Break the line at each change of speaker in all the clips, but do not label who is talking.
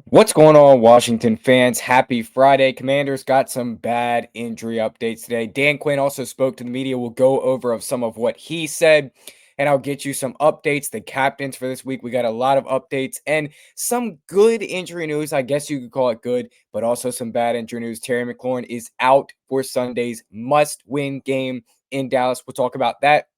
What's going on, Washington fans? Happy Friday. Commanders got some bad injury updates today. Dan Quinn also spoke to the media. We'll go over of some of what he said, and I'll get you some updates. The captains for this week, we got a lot of updates and some good injury news. I guess you could call it good, but also some bad injury news. Terry McLaurin is out for Sunday's must-win game in Dallas. We'll talk about that.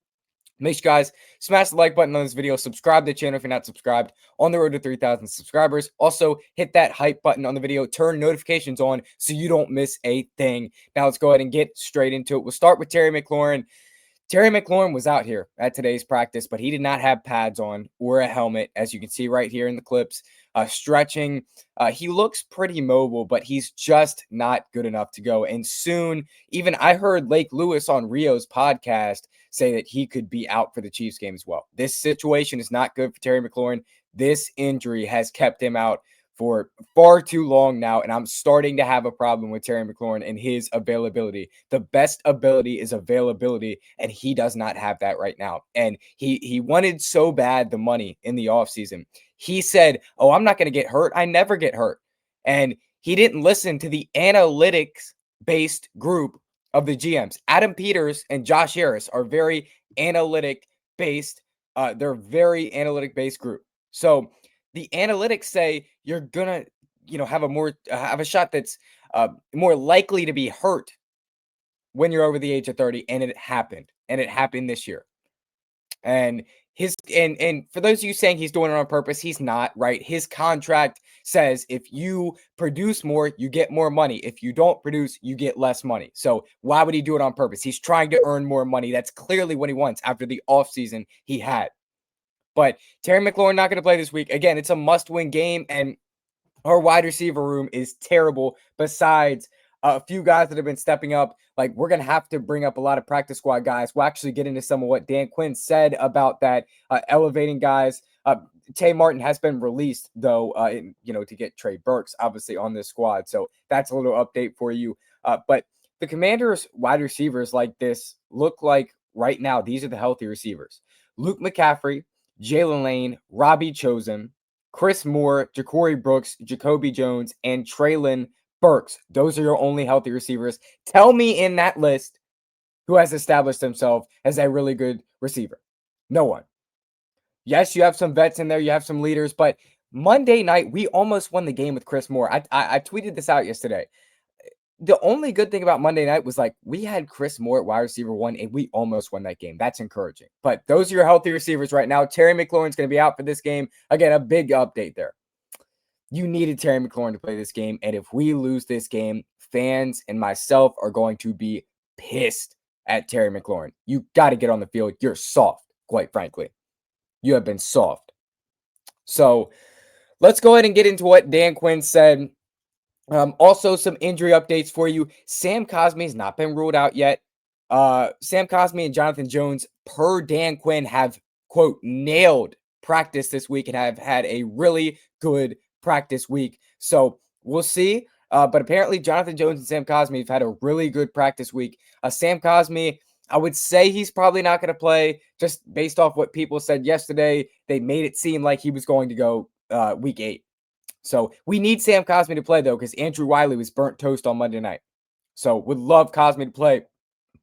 Make sure you guys smash the like button on this video. Subscribe to the channel if you're not subscribed. On the road to 3,000 subscribers. Also, hit that hype button on the video. Turn notifications on so you don't miss a thing. Now, let's go ahead and get straight into it. We'll start with Terry McLaurin. Terry McLaurin was out here at today's practice, but he did not have pads on or a helmet, as you can see right here in the clips. Stretching. He looks pretty mobile, but he's just not good enough to go. And soon, even I heard Lake Lewis on Rio's podcast say that he could be out for the Chiefs game as well. This situation is not good for Terry McLaurin. This injury has kept him out for far too long now, and I'm starting to have a problem with Terry McLaurin and his availability. The best ability is availability, and he does not have that right now. And he wanted so bad the money in the offseason. He said, "Oh, I'm not going to get hurt. I never get hurt." And he didn't listen to the analytics-based group of the GMs. Adam Peters and Josh Harris are very analytic-based. They're very analytic-based group. So the analytics say you're gonna, have a shot that's more likely to be hurt when you're over the age of 30, and it happened this year. And for those of you saying he's doing it on purpose, he's not, right? His contract says if you produce more, you get more money. If you don't produce, you get less money. So why would he do it on purpose? He's trying to earn more money. That's clearly what he wants after the offseason he had. But Terry McLaurin not going to play this week. Again, it's a must-win game, and our wide receiver room is terrible. Besides a few guys that have been stepping up, like we're going to have to bring up a lot of practice squad guys. We'll actually get into some of what Dan Quinn said about that, elevating guys. Tay Martin has been released, though, to get Trey Burks, obviously, on this squad. So that's a little update for you. But the Commanders' wide receivers like this look like right now, these are the healthy receivers. Luke McCaffrey, Jalen Lane, Robbie Chosen, Chris Moore, Ja'Cory Brooks, Jacoby Jones, and Treylon Burks. Those are your only healthy receivers. Tell me in that list who has established himself as a really good receiver. No one. Yes, you have some vets in there. You have some leaders. But Monday night, we almost won the game with Chris Moore. I tweeted this out yesterday. The only good thing about Monday night was we had Chris Moore at wide receiver 1, and we almost won that game. That's encouraging. But those are your healthy receivers right now. Terry McLaurin's going to be out for this game. Again, a big update there. You needed Terry McLaurin to play this game, and if we lose this game, fans and myself are going to be pissed at Terry McLaurin. You got to get on the field. You're soft, quite frankly. You have been soft. So let's go ahead and get into what Dan Quinn said. Also, some injury updates for you. Sam Cosmi has not been ruled out yet. Sam Cosmi and Jonathan Jones, per Dan Quinn, have, quote, nailed practice this week and have had a really good practice week. So we'll see. But apparently, Jonathan Jones and Sam Cosmi have had a really good practice week. Sam Cosmi, I would say he's probably not going to play just based off what people said yesterday. They made it seem like he was going to go week 8. So we need Sam Cosmi to play, though, because Andrew Wiley was burnt toast on Monday night. So would love Cosmi to play.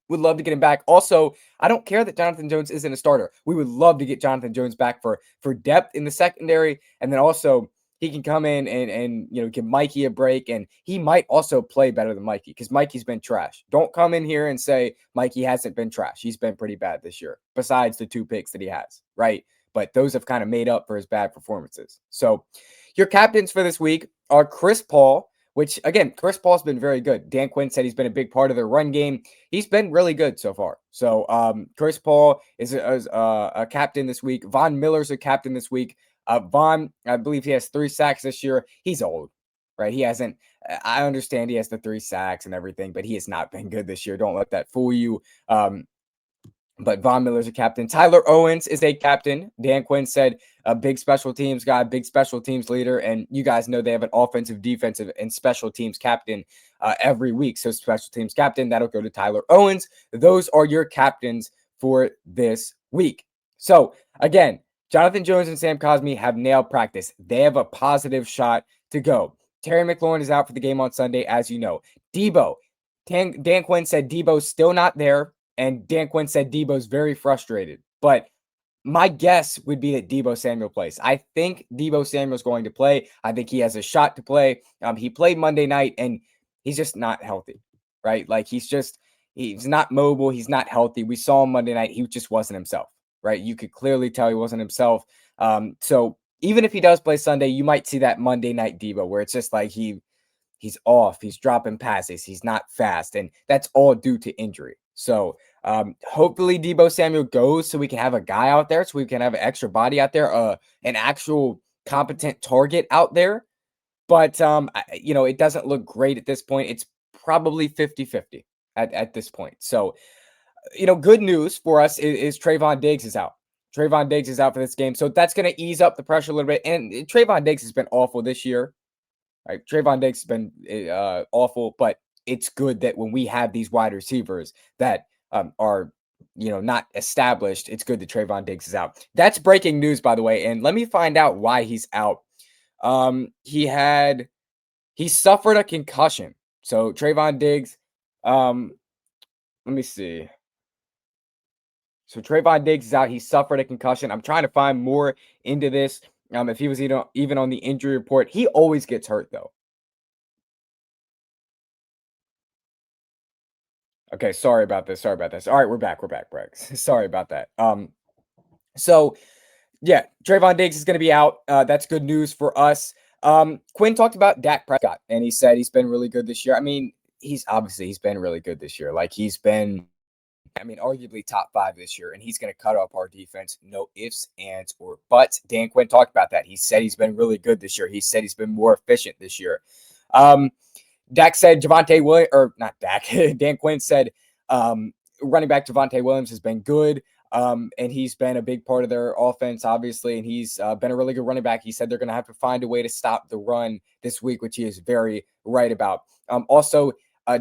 Would love to get him back. Also, I don't care that Jonathan Jones isn't a starter. We would love to get Jonathan Jones back for depth in the secondary. And then also he can come in and give Mikey a break. And he might also play better than Mikey because Mikey's been trash. Don't come in here and say Mikey hasn't been trash. He's been pretty bad this year, besides the 2 picks that he has, right? But those have kind of made up for his bad performances. So your captains for this week are Chris Paul, which, again, Chris Paul's been very good. Dan Quinn said he's been a big part of their run game. He's been really good so far. So Chris Paul is a captain this week. Von Miller's a captain this week. Von, I believe he has 3 sacks this year. He's old, right? He hasn't – I understand he has the 3 sacks and everything, but he has not been good this year. Don't let that fool you. But Von Miller's a captain. Tyler Owens is a captain. Dan Quinn said a big special teams guy, big special teams leader. And you guys know they have an offensive, defensive, and special teams captain every week. So special teams captain, that'll go to Tyler Owens. Those are your captains for this week. So again, Jonathan Jones and Sam Cosmi have nailed practice. They have a positive shot to go. Terry McLaurin is out for the game on Sunday, as you know. Deebo, Dan Quinn said Deebo's still not there, and Dan Quinn said Deebo's very frustrated. But my guess would be that Deebo Samuel plays. I think Deebo Samuel's going to play. I think he has a shot to play. He played Monday night, and he's just not healthy, right? Like he's not mobile. He's not healthy. We saw him Monday night. He just wasn't himself, right? You could clearly tell he wasn't himself. So even if he does play Sunday, you might see that Monday night Deebo where it's just like he's off, he's dropping passes, he's not fast, and that's all due to injury. So hopefully Deebo Samuel goes so we can have a guy out there, so we can have an extra body out there, an actual competent target out there. But it doesn't look great at this point. It's probably 50-50 at this point. So, good news for us is Trayvon Diggs is out. Trayvon Diggs is out for this game. So that's going to ease up the pressure a little bit. And Trayvon Diggs has been awful this year. Right? Trayvon Diggs has been awful, but it's good that when we have these wide receivers that are, not established, it's good that Trayvon Diggs is out. That's breaking news, by the way. And let me find out why he's out. He suffered a concussion. So Trayvon Diggs, let me see. So Trayvon Diggs is out. He suffered a concussion. I'm trying to find more into this. If he was even on the injury report, he always gets hurt though. Okay, sorry about this. Sorry about this. All right, we're back. We're back, Brex. Sorry about that. So yeah, Trayvon Diggs is going to be out. That's good news for us. Quinn talked about Dak Prescott, and he said he's been really good this year. I mean, he's been really good this year. Like he's been, I mean, arguably top 5 this year, and he's going to cut up our defense. No ifs, ands, or buts. Dan Quinn talked about that. He said he's been really good this year. He said he's been more efficient this year. Dak said Javonte Williams, or not Dak, Dan Quinn said running back Javonte Williams has been good. And he's been a big part of their offense, obviously, and he's been a really good running back. He said they're going to have to find a way to stop the run this week, which he is very right about. Also,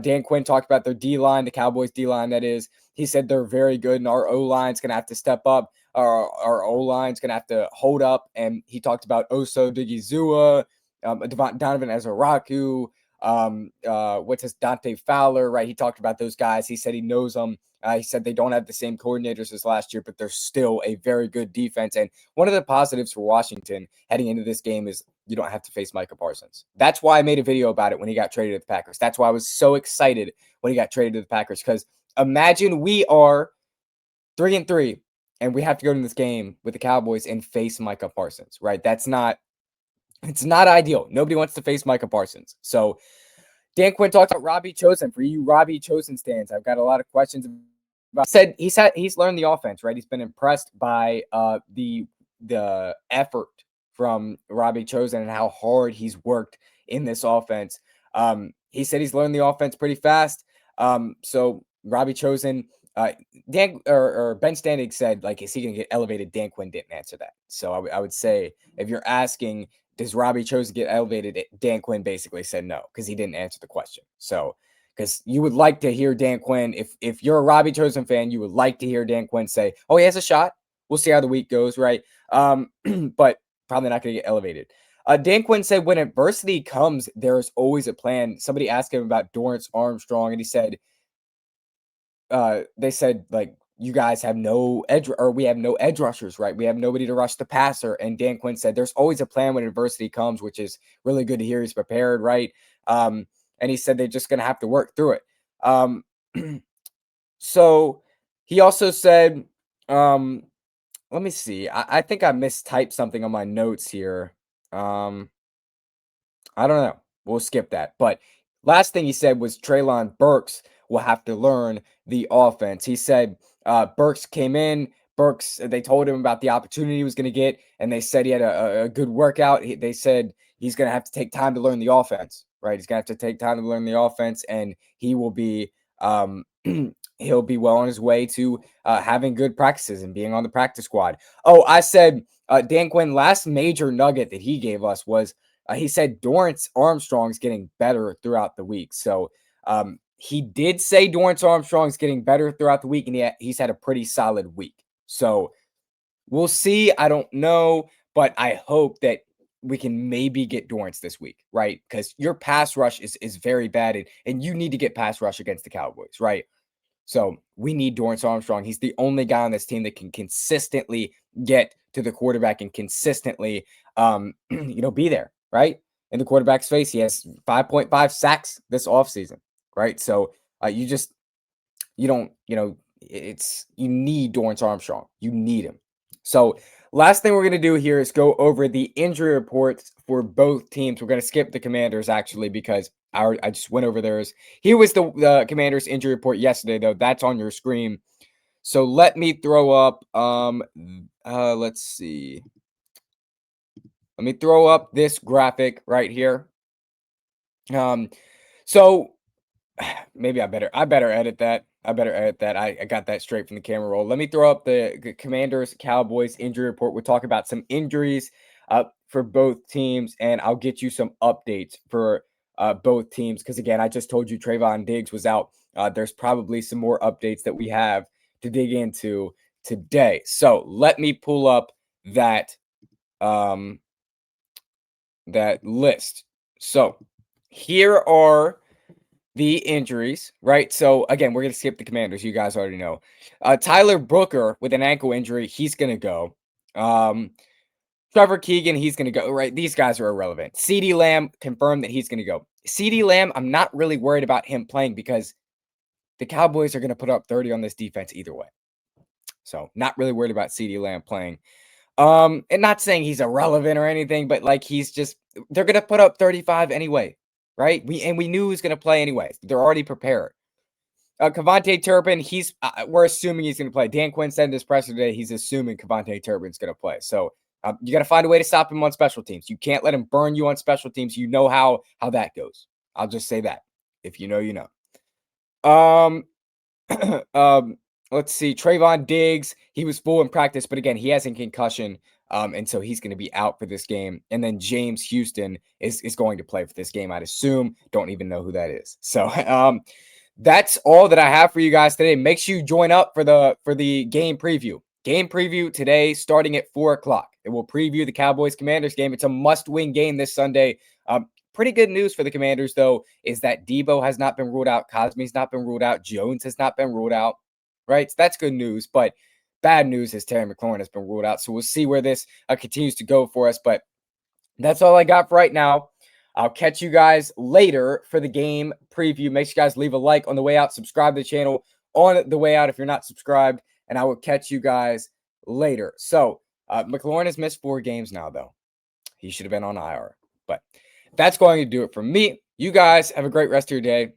Dan Quinn talked about their D-line, the Cowboys D-line, that is. He said they're very good, and our O-line's going to have to step up. Our O-line's going to have to hold up, and he talked about Oso Digizua, Donovan Ezaraku, what's his Dante Fowler, right? He talked about those guys. He said he knows them. He said they don't have the same coordinators as last year, but they're still a very good defense. And one of the positives for Washington heading into this game is you don't have to face Micah Parsons. That's why I made a video about it when he got traded to the Packers. That's why I was so excited when he got traded to the Packers, because imagine we are 3-3 and we have to go to this game with the Cowboys and face Micah Parsons, right? It's not ideal. Nobody wants to face Micah Parsons. So Dan Quinn talked about Robbie Chosen. For you Robbie Chosen stands, I've got a lot of questions about. He's learned the offense, right? He's been impressed by the effort from Robbie Chosen and how hard he's worked in this offense. He said he's learned the offense pretty fast. So Robbie Chosen, Dan or Ben Standing said, like, is he going to get elevated? Dan Quinn didn't answer that. So I would say if you're asking, does Robbie Chosen get elevated? Dan Quinn basically said no, because he didn't answer the question. So, because you would like to hear Dan Quinn, if you're a Robbie Chosen fan, you would like to hear Dan Quinn say, oh, he has a shot. We'll see how the week goes, right? But probably not going to get elevated. Dan Quinn said when adversity comes, there's always a plan. Somebody asked him about Dorrance Armstrong, and he said, they said, like, you guys have no edge, or we have no edge rushers, right? We have nobody to rush the passer. And Dan Quinn said there's always a plan when adversity comes, which is really good to hear. He's prepared, right? And he said they're just going to have to work through it. So he also said, let me see. I think I mistyped something on my notes here. I don't know. We'll skip that. But last thing he said was Treylon Burks will have to learn the offense. He said Burks came in. They told him about the opportunity he was going to get, and they said he had a good workout. They said he's going to have to take time to learn the offense, right? He's going to have to take time to learn the offense, and he will be he'll be well on his way to having good practices and being on the practice squad. Oh, I said Dan Quinn, last major nugget that he gave us was he said Dorrance Armstrong's getting better throughout the week. So he did say Dorrance Armstrong's getting better throughout the week, and he's had a pretty solid week. So We'll see. I don't know, but I hope that we can maybe get Dorrance this week, right? Because your pass rush is very bad, and you need to get pass rush against the Cowboys, right? So we need Dorrance Armstrong. He's the only guy on this team that can consistently get to the quarterback and consistently, be there, right? In the quarterback's face, he has 5.5 sacks this offseason, right? So you just you don't, it's you need Dorrance Armstrong. You need him. So last thing we're going to do here is go over the injury reports for both teams. We're going to skip the Commanders actually because I just went over theirs. Here was the Commanders injury report yesterday though. That's on your screen. So let me throw up let's see. Let me throw up this graphic right here. So maybe I better edit that. I got that straight from the camera roll. Let me throw up the Commanders Cowboys injury report. We'll talk about some injuries for both teams, and I'll get you some updates for both teams. Because again, I just told you Trayvon Diggs was out. There's probably some more updates that we have to dig into today. So let me pull up that that list. So here are the injuries, right? So again, we're going to skip the Commanders. You guys already know. Tyler Booker with an ankle injury, he's going to go. Trevor Keegan, he's going to go, right? These guys are irrelevant. CeeDee Lamb confirmed that he's going to go. CeeDee Lamb, I'm not really worried about him playing because the Cowboys are going to put up 30 on this defense either way. So not really worried about CeeDee Lamb playing. And not saying he's irrelevant or anything, but like they're going to put up 35 anyway, right? We knew he was going to play anyway. They're already prepared. Kevontae Turpin, we're assuming he's going to play. Dan Quinn said in his presser today he's assuming Kevontae Turpin's going to play. So you got to find a way to stop him on special teams. You can't let him burn you on special teams. You know how that goes. I'll just say that. If you know, you know. Let's see. Trayvon Diggs, he was full in practice, but again, he has a concussion. And so he's going to be out for this game. And then James Houston is going to play for this game, I'd assume. Don't even know who that is. So that's all that I have for you guys today. Make sure you join up for the game preview. Game preview today starting at 4:00. It will preview the Cowboys-Commanders game. It's a must-win game this Sunday. Pretty good news for the Commanders, though, is that Deebo has not been ruled out. Cosme's not been ruled out. Jones has not been ruled out, right? So that's good news. But bad news is Terry McLaurin has been ruled out. So we'll see where this continues to go for us. But that's all I got for right now. I'll catch you guys later for the game preview. Make sure you guys leave a like on the way out. Subscribe to the channel on the way out if you're not subscribed. And I will catch you guys later. So Mclaurin has missed 4 games now, though. He should have been on IR. But that's going to do it for me. You guys have a great rest of your day.